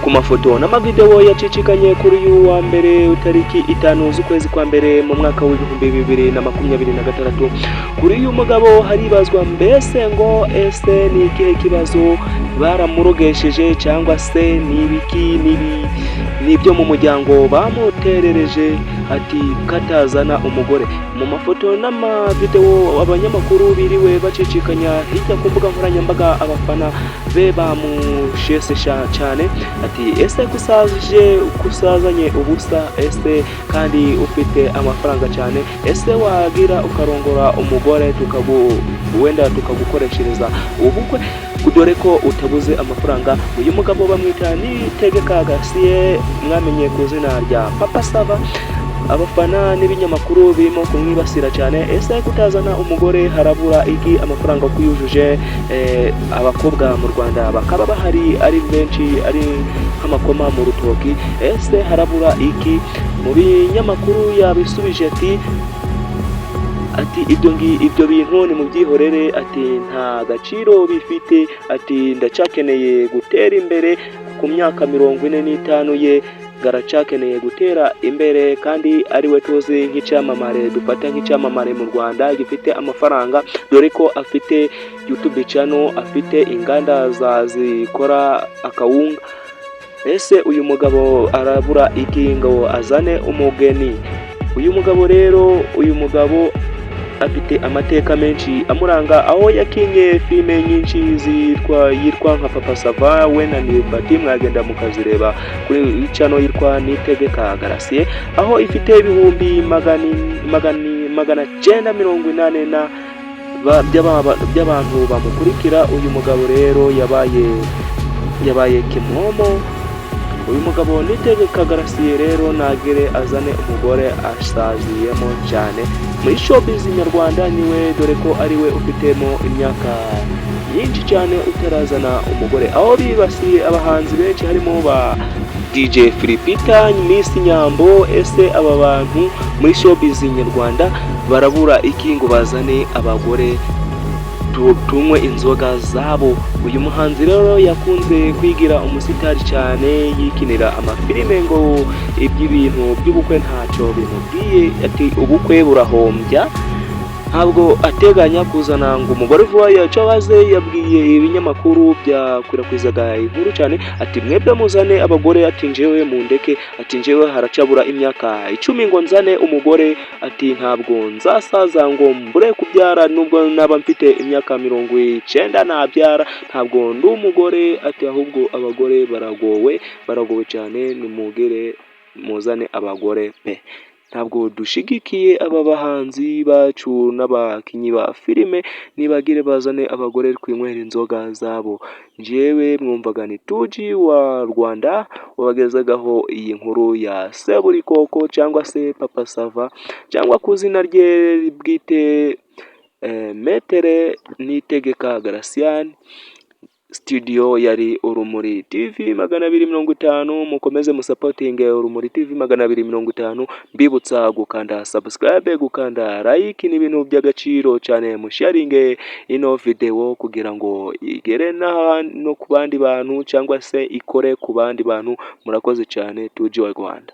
ku mafoto n'amavideo yacicikanye kuri uyu wa mbere tariki 5 z'ukwezi kwa mbere mu mwaka w'ibihumbi 2026. Kuri uyu mugabo haribazwa mbese ngo ese ni ikihe kibazo baramurogesheje cyangwa se n'ibiki n'ibyo mu muryango bamuterereje ati katazana umugore. Mu mafoto n'amavideo abanyamakuru biriwe bacicikanya hirya ku mbuga nkoranyambaga, abafana be bamushesesha cyane ati ese kusazanye ubusa, ese kandi ufite amafaranga cyane, ese wagira ukarongora umugore wenda tukagukoreshereza ubukwe dore ko utabuze amafaranga. Uyu mugabo bamwita Niyitegeka Gratien, mwamenye ku izina rya Papa Sava. Abafana n'ibinyamakuru birimo kumwibasira cyane, ese kutazana umugore harabura iki? Amafaranga kuyujuje abakobwa mu Rwanda bakaba bahari ari benshi, ari nk'amakoma mu rutoki, ese harabura iki? Mu binyamakuru yabisubije ati ibyo bintu ni mu byihorere, ati nta gaciro bifite, ati ndacyakeneye gutera imbere ku myaka 45 ye, garacakeneye gutera imbere kandi ari we tuzi nk'icyamamare, dufata nk'icyamamare mu Rwanda gifite amafaranga, dore ko afite YouTube channel, afite inganda zikora akawunga. Ese uyu mugabo arabura iki ngo azane umugeni? Uyu mugabo afite amateka menshi amuranga, aho yakinye filime nyinshi yitwa nka Papa Sava, we na Nibati, mwagenda mukazireba kuri channel yitwa Niyitegeka Gratien, aho ifite ibihumbi 980 by'abantu bamukurikira. Uyu mugabo rero yabaye kimomo. Uyu mugabo Niyitegeka Gratien rero nagere azane umugore asaziyemo cyane muri showbiz nyarwanda, niwe dore ko ari we ufitemo imyaka myinshi cyane utarazana umugore, aho bibasiye abahanzi benshi harimo ba DJ Philipita, Miss Nyambo. Ese aba bantu muri showbiz nyarwanda barabura iki ngo bazane abagore tunywe inzoga zabo? Uyu muhanzi rero yakunze kwigira umusitari cyane, yikinira amafilime ngo iby'ibintu by'ubukwe ntacyo bimubwiye, ati ubukwe burahombya, ntabwo ateganya kuzana ngo umugore vuba. Yacabaze yabwiye ibinyamakuru byakwirakwizaga inkuru cyane ati mwebwe muzane abagore, ati njyewe mundeke, ati njyewe haracabura imyaka 10 ngo nzane umugore, ati ntabwo nzasaza ngo mbure kubyara, nubwo naba mfite imyaka 90 nabyara, ntabwo ndi umugore, ati ahubwo abagore baragowe cyane, nimugere muzane abagore pe. Ntabwo dushigikiye aba bahanzi bacu n'abakinyi ba filime, nibagire bazane abagore twinywera inzoga zabo. Njyewe mwumvaga ni Tuji wa Rwanda wabagezagaho iyi nkuru ya Seburikoko cyangwa se Papa Sava cyangwa ku izina rye bwite Metere Niyitegeka Gratien. Studio yari Urumuri TV 250, mukomeze musapotinge Urumuri TV 250, mbibutsa gukanda subscribe, gukanda like n'ibintu by'agaciro cyane, musharinge ino video kugira ngo igere no ku bandi bantu cyangwa se ikore ku bandi bantu. Murakoze cyane. Tuji wa Rwanda.